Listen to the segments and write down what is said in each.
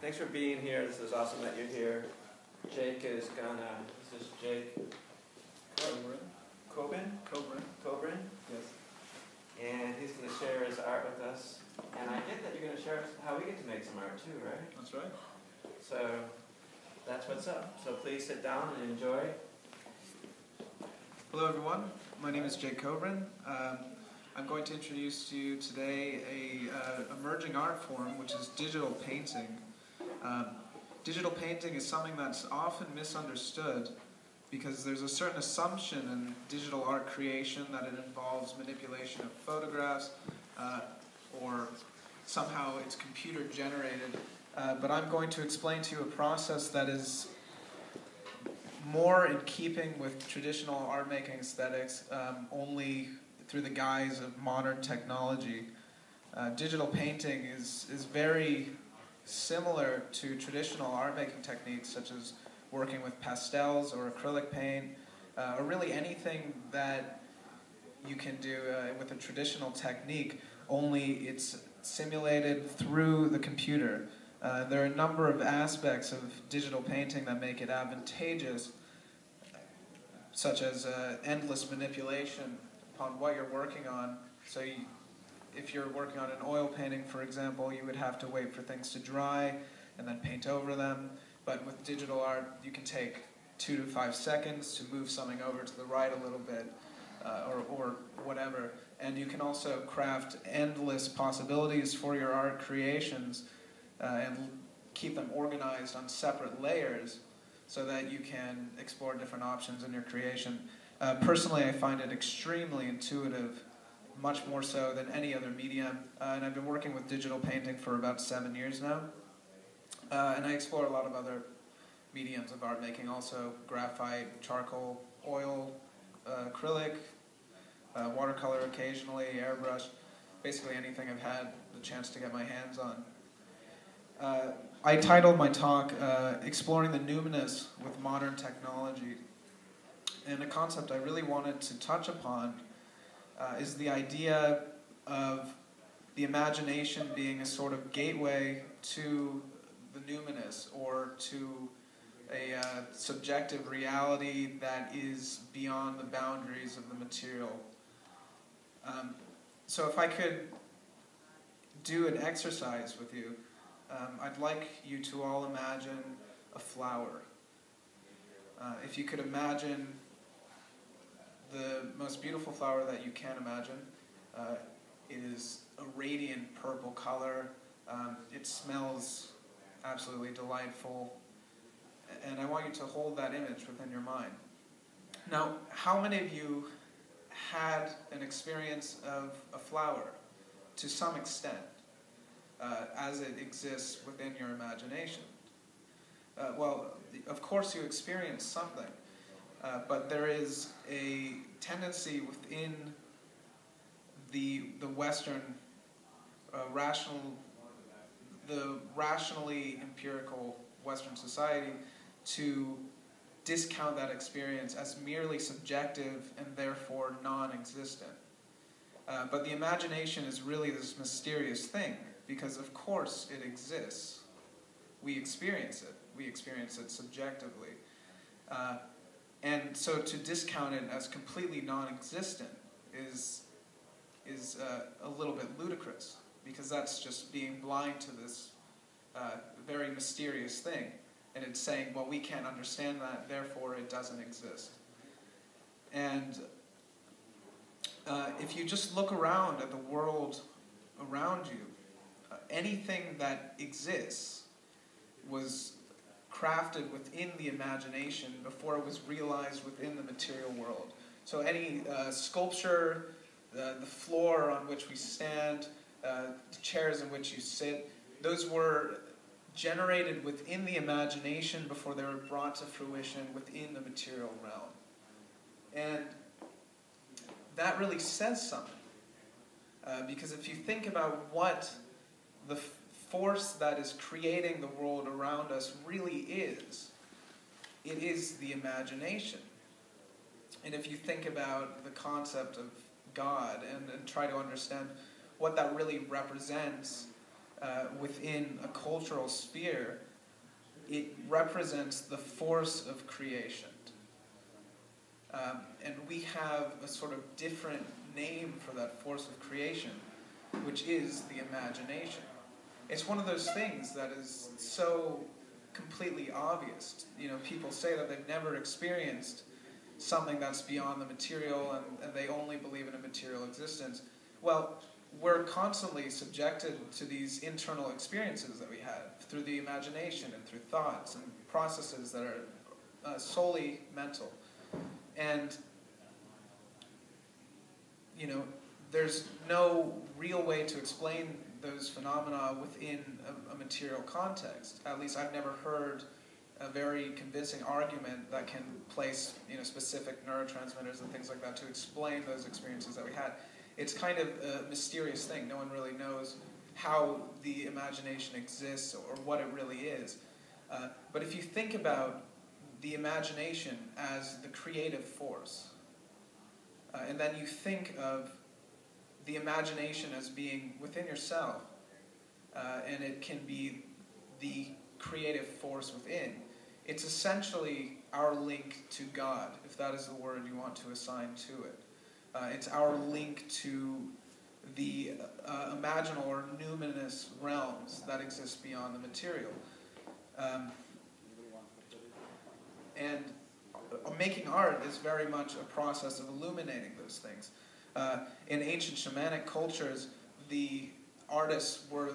Thanks for being here. This is awesome that you're here. Jake is gonna, this is Jake Kobrin? Yes. And he's going to share his art with us. And I get that you're going to share how we get to make some art too, right? That's right. So that's what's up. So please sit down and enjoy. Hello everyone, my name is Jake Kobrin. I'm going to introduce to you today a emerging art form, which is digital painting. Digital painting is something that's often misunderstood because there's a certain assumption in digital art creation that it involves manipulation of photographs or somehow it's computer generated. But I'm going to explain to you a process that is more in keeping with traditional art making aesthetics, only through the guise of modern technology. Digital painting is very similar to traditional art making techniques such as working with pastels or acrylic paint, or really anything that you can do with a traditional technique, only it's simulated through the computer. There are a number of aspects of digital painting that make it advantageous, such as endless manipulation upon what you're working on. So if you're working on an oil painting, for example, you would have to wait for things to dry and then paint over them. But with digital art, you can take 2 to 5 seconds to move something over to the right a little bit, or whatever. And you can also craft endless possibilities for your art creations and keep them organized on separate layers so that you can explore different options in your creation. Personally, I find it extremely intuitive, much more so than any other medium. And I've been working with digital painting for about 7 years now. And I explore a lot of other mediums of art making, also graphite, charcoal, oil, acrylic, watercolor occasionally, airbrush, basically anything I've had the chance to get my hands on. I titled my talk, Exploring the Numinous with Modern Technology. And a concept I really wanted to touch upon is the idea of the imagination being a sort of gateway to the numinous, or to a subjective reality that is beyond the boundaries of the material. So if I could do an exercise with you, I'd like you to all imagine a flower. If you could imagine the most beautiful flower that you can imagine, it is a radiant purple color. It smells absolutely delightful, and I want you to hold that image within your mind. Now, how many of you had an experience of a flower to some extent, as it exists within your imagination? Well, of course you experienced something, but there is a tendency within the Western rationally empirical Western society to discount that experience as merely subjective and therefore non-existent. But the imagination is really this mysterious thing, because of course it exists. We experience it. We experience it subjectively. And so to discount it as completely non-existent is a little bit ludicrous, because that's just being blind to this very mysterious thing. And it's saying, well, we can't understand that, therefore it doesn't exist. And if you just look around at the world around you, anything that exists was crafted within the imagination before it was realized within the material world. So any sculpture, the floor on which we stand, the chairs in which you sit, those were generated within the imagination before they were brought to fruition within the material realm. And that really says something. Because if you think about what the force that is creating the world around us really is, it is the imagination. And if you think about the concept of God and try to understand what that really represents, within a cultural sphere, it represents the force of creation. And we have a sort of different name for that force of creation, which is the imagination. It's one of those things that is so completely obvious. You know, people say that they've never experienced something that's beyond the material and they only believe in a material existence. Well, we're constantly subjected to these internal experiences that we have through the imagination and through thoughts and processes that are solely mental. And, you know, there's no real way to explain those phenomena within a material context. At least I've never heard a very convincing argument that can place, you know, specific neurotransmitters and things like that to explain those experiences that we had. It's kind of a mysterious thing. No one really knows how the imagination exists or what it really is. But if you think about the imagination as the creative force, and then you think of the imagination as being within yourself, and it can be the creative force within, it's essentially our link to God, if that is the word you want to assign to it. It's our link to the imaginal or numinous realms that exist beyond the material. And making art is very much a process of illuminating those things. In ancient shamanic cultures, the artists were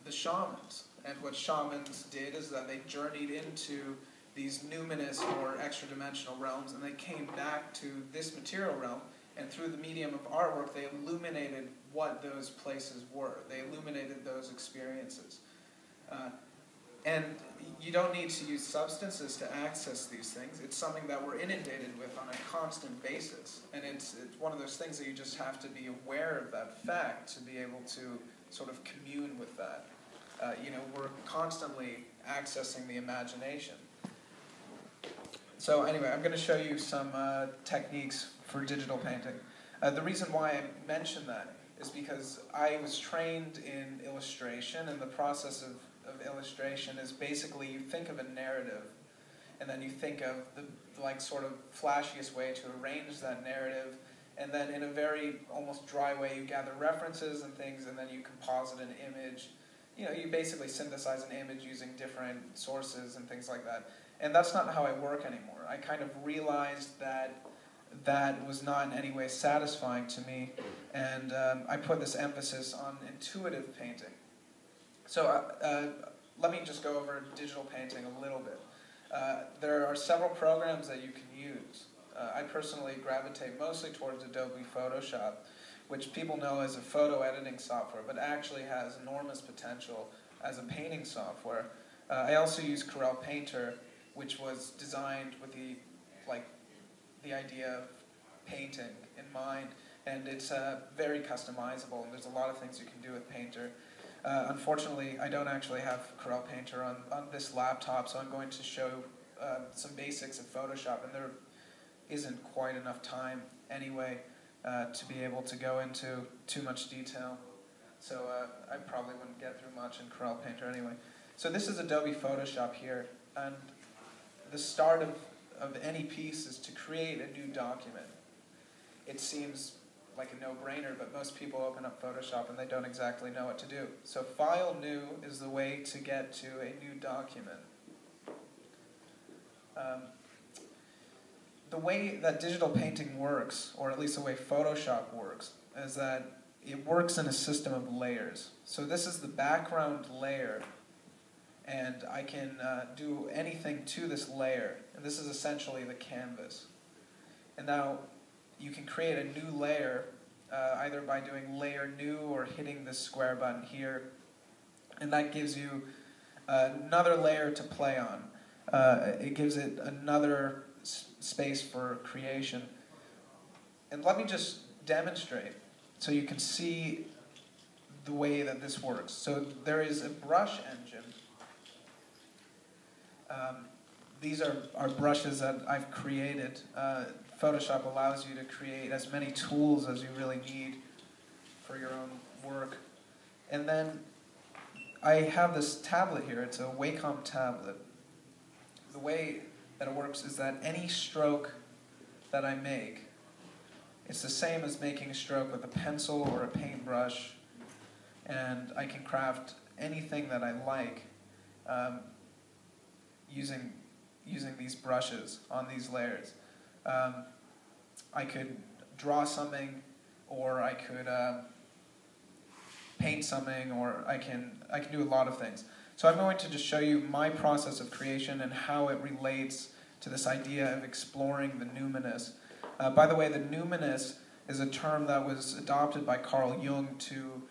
the shamans. And what shamans did is that they journeyed into these numinous or extra-dimensional realms, and they came back to this material realm, and through the medium of artwork, they illuminated what those places were. They illuminated those experiences. And you don't need to use substances to access these things. It's something that we're inundated with on a constant basis. And it's one of those things that you just have to be aware of that fact to be able to sort of commune with that. You know, we're constantly accessing the imagination. So anyway, I'm going to show you some techniques for digital painting. The reason why I mention that is because I was trained in illustration, and the process of illustration is basically you think of a narrative, and then you think of the sort of flashiest way to arrange that narrative, and then in a very almost dry way you gather references and things, and then you composite an image. You know, you basically synthesize an image using different sources and things like that. And that's not how I work anymore. I kind of realized that that was not in any way satisfying to me, and I put this emphasis on intuitive painting. So let me just go over digital painting a little bit. There are several programs that you can use. I personally gravitate mostly towards Adobe Photoshop, which people know as a photo editing software, but actually has enormous potential as a painting software. I also use Corel Painter, which was designed with the idea of painting in mind, and it's very customizable, and there's a lot of things you can do with Painter. Unfortunately, I don't actually have Corel Painter on this laptop, so I'm going to show some basics of Photoshop, and there isn't quite enough time anyway to be able to go into too much detail. So I probably wouldn't get through much in Corel Painter anyway. So this is Adobe Photoshop here, and the start of any piece is to create a new document. It seems like a no-brainer, but most people open up Photoshop and they don't exactly know what to do. So File New is the way to get to a new document. The way that digital painting works, or at least the way Photoshop works, is that it works in a system of layers. So this is the background layer, and I can do anything to this layer. And this is essentially the canvas. And now you can create a new layer either by doing Layer New or hitting this square button here. And that gives you another layer to play on. It gives it another space for creation. And let me just demonstrate so you can see the way that this works. So there is a brush engine. These are brushes that I've created. Photoshop allows you to create as many tools as you really need for your own work. And then I have this tablet here. It's a Wacom tablet. The way that it works is that any stroke that I make, it's the same as making a stroke with a pencil or a paintbrush, and I can craft anything that I like using these brushes on these layers. I could draw something, or I could paint something, or I can do a lot of things. So I'm going to just show you my process of creation and how it relates to this idea of exploring the numinous. By the way, the numinous is a term that was adopted by Carl Jung to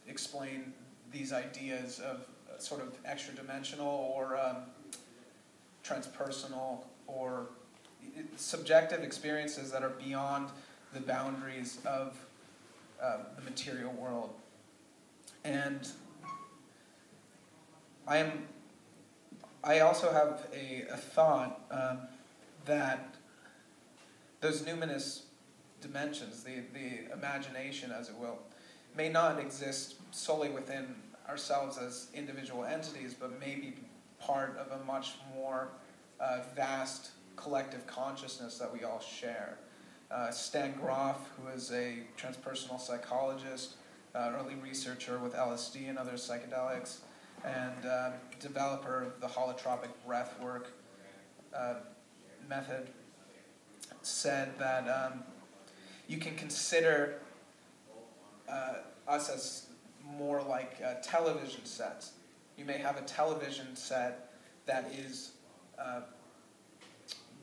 explain these ideas of sort of extra-dimensional or transpersonal or subjective experiences that are beyond the boundaries of the material world. And I also have a thought that those numinous dimensions, the imagination, as it will, may not exist solely within ourselves as individual entities, but may be part of a much more vast collective consciousness that we all share. Stan Grof, who is a transpersonal psychologist, early researcher with LSD and other psychedelics, and developer of the holotropic breathwork method, said that you can consider us as more like television sets. You may have a television set that is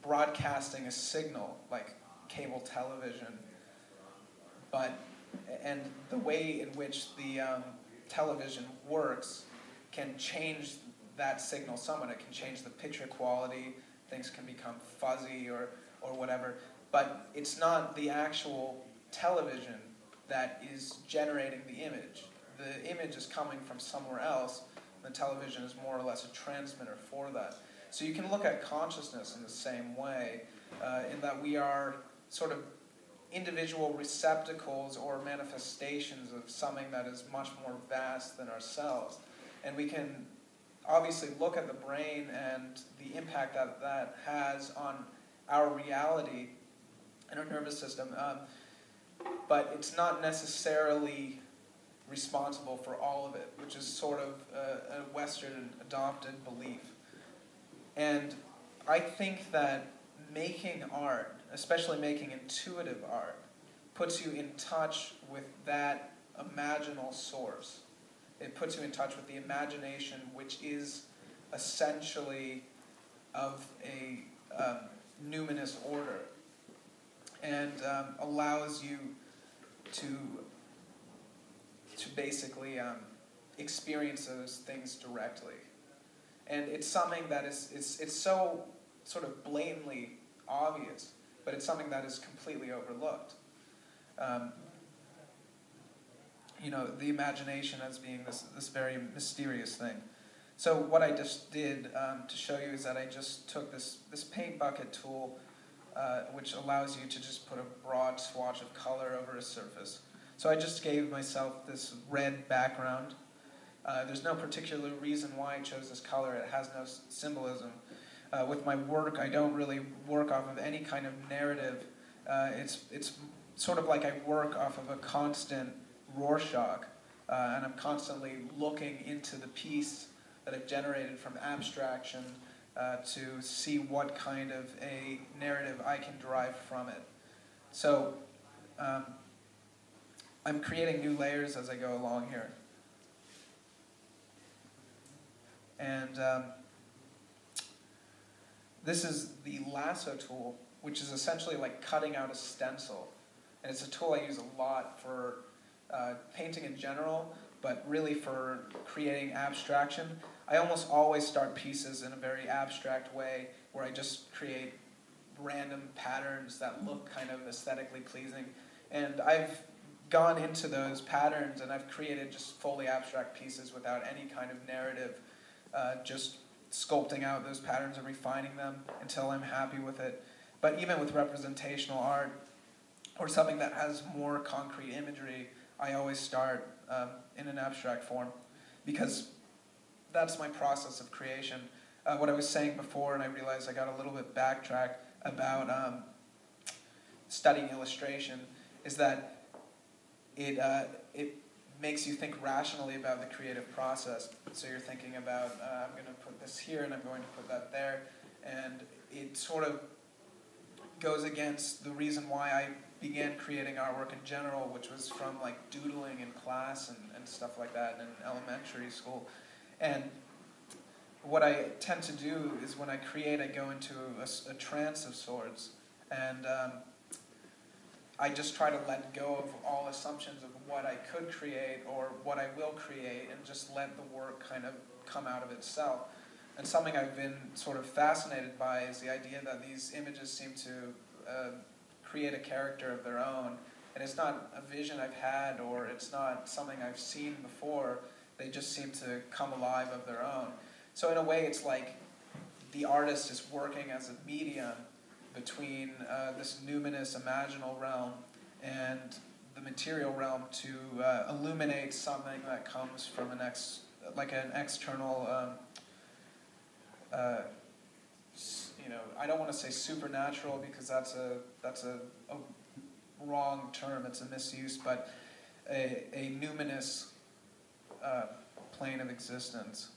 broadcasting a signal, like cable television, and the way in which the television works can change that signal somewhat. It can change the picture quality, things can become fuzzy or whatever, but it's not the actual television that is generating the image. The image is coming from somewhere else, and the television is more or less a transmitter for that. So you can look at consciousness in the same way, in that we are sort of individual receptacles or manifestations of something that is much more vast than ourselves. And we can obviously look at the brain and the impact that that has on our reality and our nervous system, but it's not necessarily responsible for all of it, which is sort of a Western adopted belief. And I think that making art, especially making intuitive art, puts you in touch with that imaginal source. It puts you in touch with the imagination, which is essentially of a numinous order, and allows you to basically experience those things directly. And it's something that it's so sort of blatantly obvious, but it's something that is completely overlooked. The imagination as being this very mysterious thing. So what I just did to show you is that I just took this paint bucket tool, which allows you to just put a broad swatch of color over a surface. So I just gave myself this red background. There's no particular reason why I chose this color. It has no symbolism. With my work, I don't really work off of any kind of narrative. It's sort of like I work off of a constant Rorschach, and I'm constantly looking into the piece that I've generated from abstraction to see what kind of a narrative I can derive from it. So I'm creating new layers as I go along here. And this is the lasso tool, which is essentially like cutting out a stencil. And it's a tool I use a lot for painting in general, but really for creating abstraction. I almost always start pieces in a very abstract way, where I just create random patterns that look kind of aesthetically pleasing. And I've gone into those patterns and I've created just fully abstract pieces without any kind of narrative, just sculpting out those patterns and refining them until I'm happy with it. But even with representational art, or something that has more concrete imagery, I always start in an abstract form. because that's my process of creation. What I was saying before, and I realized I got a little bit backtracked about studying illustration, is that it makes you think rationally about the creative process. So you're thinking about, I'm going to put this here and I'm going to put that there, and it sort of goes against the reason why I began creating artwork in general, which was from like doodling in class and stuff like that in elementary school. And what I tend to do is when I create, I go into a trance of sorts, and I just try to let go of all assumptions of what I could create or what I will create, and just let the work kind of come out of itself. And something I've been sort of fascinated by is the idea that these images seem to create a character of their own. And it's not a vision I've had, or it's not something I've seen before. They just seem to come alive of their own. So in a way, it's like the artist is working as a medium between this numinous imaginal realm and the material realm to illuminate something that comes from an external, I don't want to say supernatural, because that's a wrong term, it's a misuse, but a numinous plane of existence.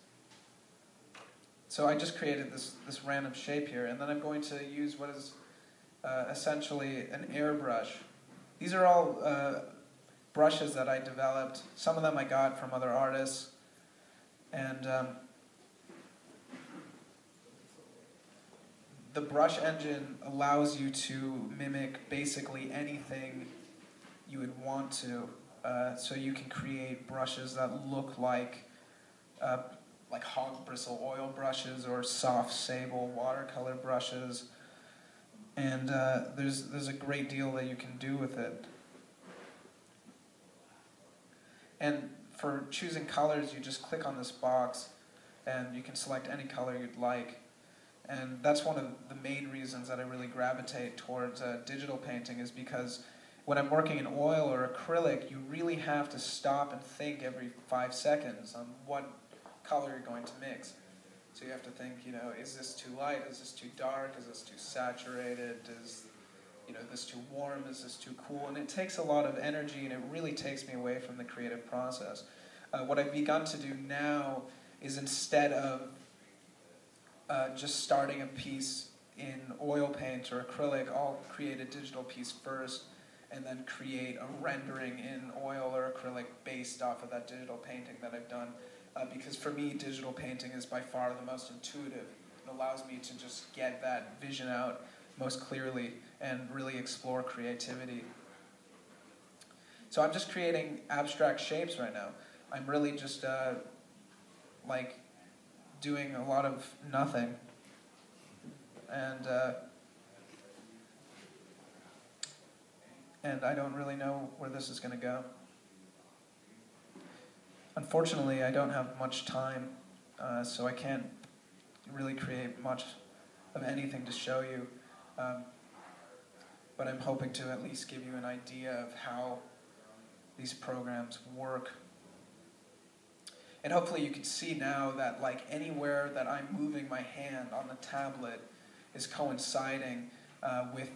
So I just created this random shape here, and then I'm going to use what is essentially an airbrush. These are all brushes that I developed. Some of them I got from other artists, and the brush engine allows you to mimic basically anything you would want to. So you can create brushes that look like hog bristle oil brushes or soft sable watercolor brushes, and there's a great deal that you can do with it. And for choosing colors, you just click on this box and you can select any color you'd like. And that's one of the main reasons that I really gravitate towards digital painting, is because when I'm working in oil or acrylic, you really have to stop and think every 5 seconds on what color you're going to mix. So you have to think, is this too light? Is this too dark? Is this too saturated? Is this too warm? Is this too cool? And it takes a lot of energy, and it really takes me away from the creative process. What I've begun to do now is, instead of just starting a piece in oil paint or acrylic, I'll create a digital piece first, and then create a rendering in oil or acrylic based off of that digital painting that I've done. Because for me, digital painting is by far the most intuitive. It allows me to just get that vision out most clearly and really explore creativity. So I'm just creating abstract shapes right now. I'm really just doing a lot of nothing. And I don't really know where this is going to go. Unfortunately, I don't have much time, so I can't really create much of anything to show you. But I'm hoping to at least give you an idea of how these programs work. And hopefully you can see now that anywhere that I'm moving my hand on the tablet is coinciding with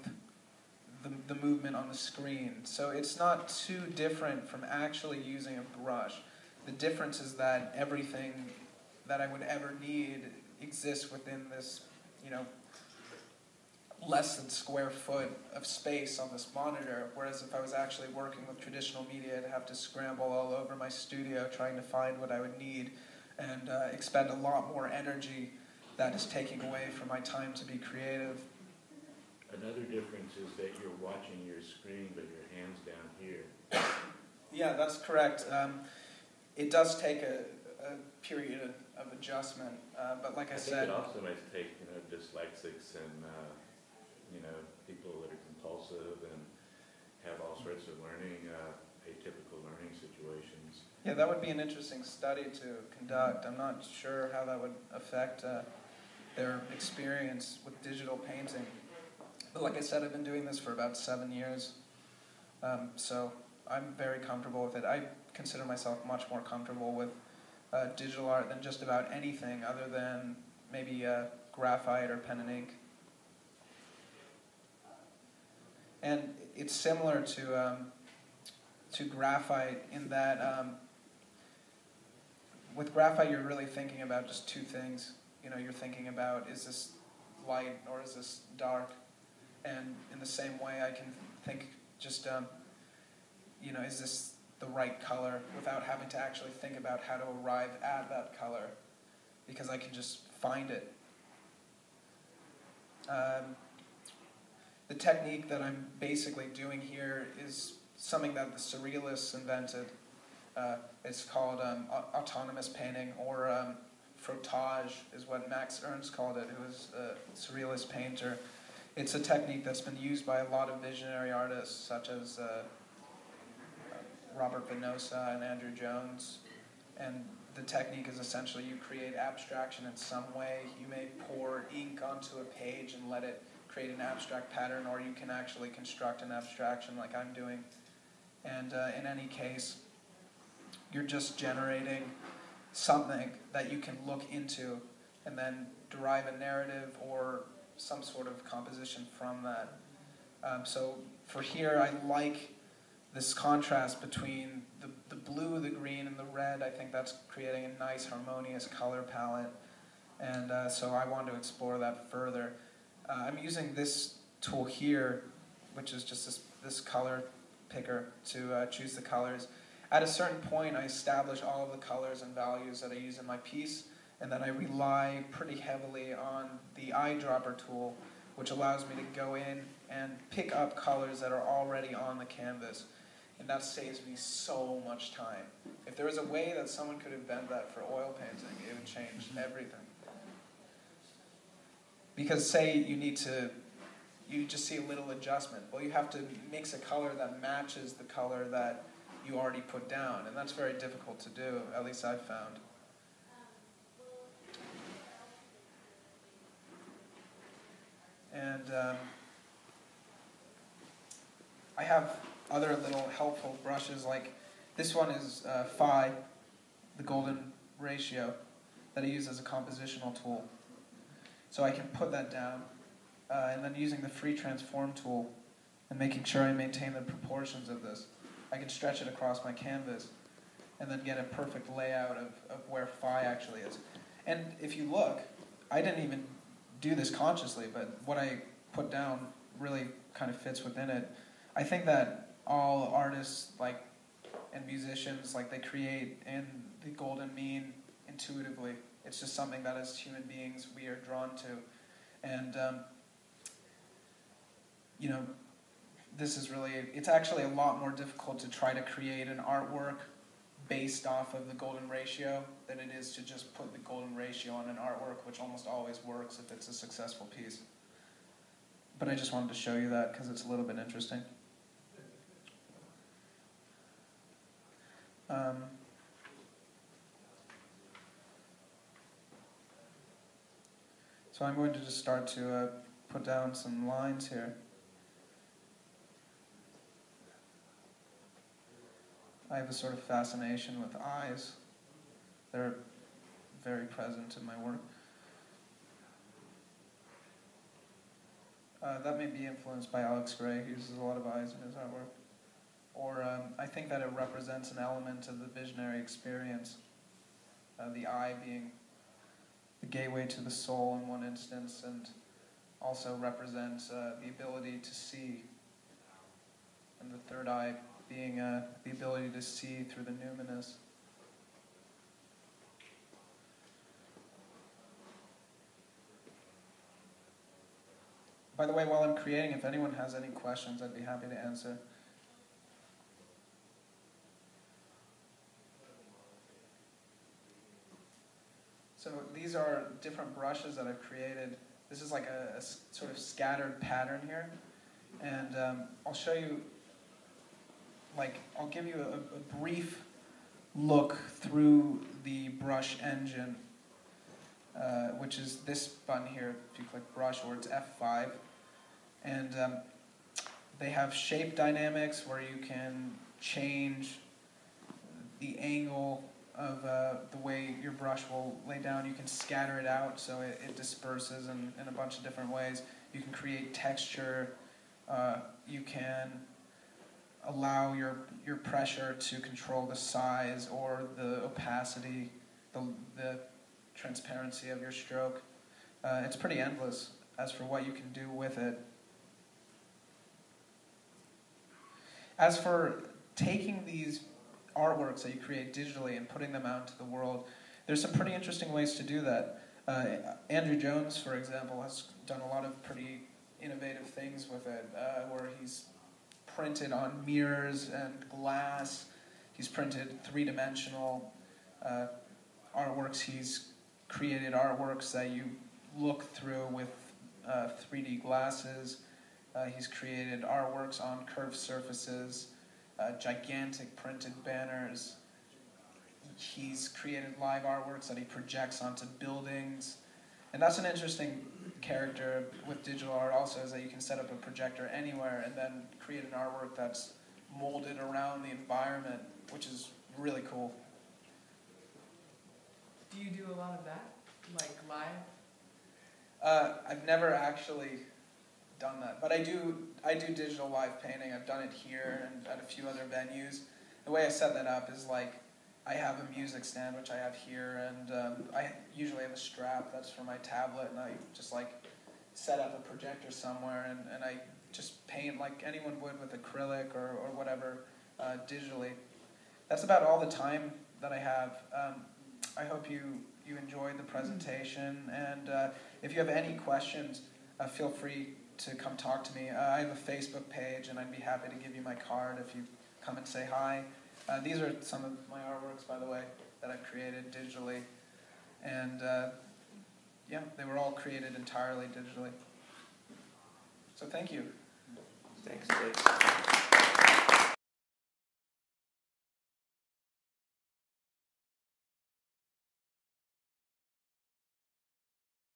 the movement on the screen. So it's not too different from actually using a brush. The difference is that everything that I would ever need exists within this, less than square foot of space on this monitor, whereas if I was actually working with traditional media, I'd have to scramble all over my studio trying to find what I would need, and expend a lot more energy that is taking away from my time to be creative. Another difference is that you're watching your screen, but your hand's down here. Yeah, that's correct. It does take a period of adjustment, but like I said, it also might take dyslexics and people that are compulsive and have all sorts of learning, atypical learning situations. Yeah, that would be an interesting study to conduct. I'm not sure how that would affect their experience with digital painting. But like I said, I've been doing this for about 7 years, so I'm very comfortable with it. I consider myself much more comfortable with digital art than just about anything other than maybe graphite or pen and ink. And it's similar to graphite in that with graphite you're really thinking about just two things. You know, you're thinking about, is this light or is this dark? And in the same way I can think just, you know, is this the right color, without having to actually think about how to arrive at that color, because I can just find it. The technique that I'm basically doing here is something that the Surrealists invented. It's called autonomous painting, or frottage is what Max Ernst called it, who was a Surrealist painter. It's a technique that's been used by a lot of visionary artists, such as Robert Venosa and Andrew Jones. And the technique is essentially you create abstraction in some way. You may pour ink onto a page and let it create an abstract pattern, or you can actually construct an abstraction like I'm doing. And in any case, you're just generating something that you can look into and then derive a narrative or some sort of composition from that. So for here, I like this contrast between the blue, the green, and the red. I think that's creating a nice harmonious color palette. And so I want to explore that further. I'm using this tool here, which is just this color picker, to choose the colors. At a certain point, I establish all of the colors and values that I use in my piece, and then I rely pretty heavily on the eyedropper tool, which allows me to go in and pick up colors that are already on the canvas. And that saves me so much time. If there was a way that someone could invent that for oil painting, it would change everything. Because say you just see a little adjustment. Well, you have to mix a color that matches the color that you already put down, and that's very difficult to do, at least I've found. And I have other little helpful brushes, like this one is Phi, the golden ratio, that I use as a compositional tool. So I can put that down, and then using the free transform tool and making sure I maintain the proportions of this, I can stretch it across my canvas and then get a perfect layout of where Phi actually is. And if you look, I didn't even do this consciously, but what I put down really kind of fits within it. I think that all artists and musicians, they create in the golden mean intuitively. It's just something that as human beings we are drawn to. And you know, it's actually a lot more difficult to try to create an artwork based off of the golden ratio than it is to just put the golden ratio on an artwork, which almost always works if it's a successful piece. But I just wanted to show you that because it's a little bit interesting. So I'm going to just start to put down some lines here. I have a sort of fascination with eyes. They're very present in my work. That may be influenced by Alex Gray, who uses a lot of eyes in his artwork. Or I think that it represents an element of the visionary experience, the eye being the gateway to the soul in one instance, and also represents the ability to see, and the third eye being the ability to see through the numinous. By the way, while I'm creating, if anyone has any questions, I'd be happy to answer. So these are different brushes that I've created. This is like a sort of scattered pattern here. And I'll show you, I'll give you a brief look through the brush engine, which is this button here. If you click brush, or it's F5. And they have shape dynamics where you can change the angle the way your brush will lay down. You can scatter it out so it disperses in a bunch of different ways. You can create texture. You can allow your pressure to control the size or the opacity, the transparency of your stroke. It's pretty endless as for what you can do with it. As for taking these artworks that you create digitally and putting them out into the world, there's some pretty interesting ways to do that. Andrew Jones, for example, has done a lot of pretty innovative things with it, where he's printed on mirrors and glass. He's printed three-dimensional artworks. He's created artworks that you look through with 3D glasses. He's created artworks on curved surfaces, gigantic printed banners. He's created live artworks that he projects onto buildings. And that's an interesting character with digital art also, is that you can set up a projector anywhere and then create an artwork that's molded around the environment, which is really cool. Do you do a lot of that, like live? I've never actually done that, but I do digital live painting. I've done it here and at a few other venues. The way I set that up is like, I have a music stand, which I have here, and I usually have a strap that's for my tablet, and I just like set up a projector somewhere, and I just paint like anyone would with acrylic or whatever digitally. That's about all the time that I have. I hope you enjoyed the presentation, and if you have any questions, feel free to come talk to me. I have a Facebook page, and I'd be happy to give you my card if you come and say hi. These are some of my artworks, by the way, that I've created digitally, and yeah, they were all created entirely digitally. So thank you. Thanks, Jake.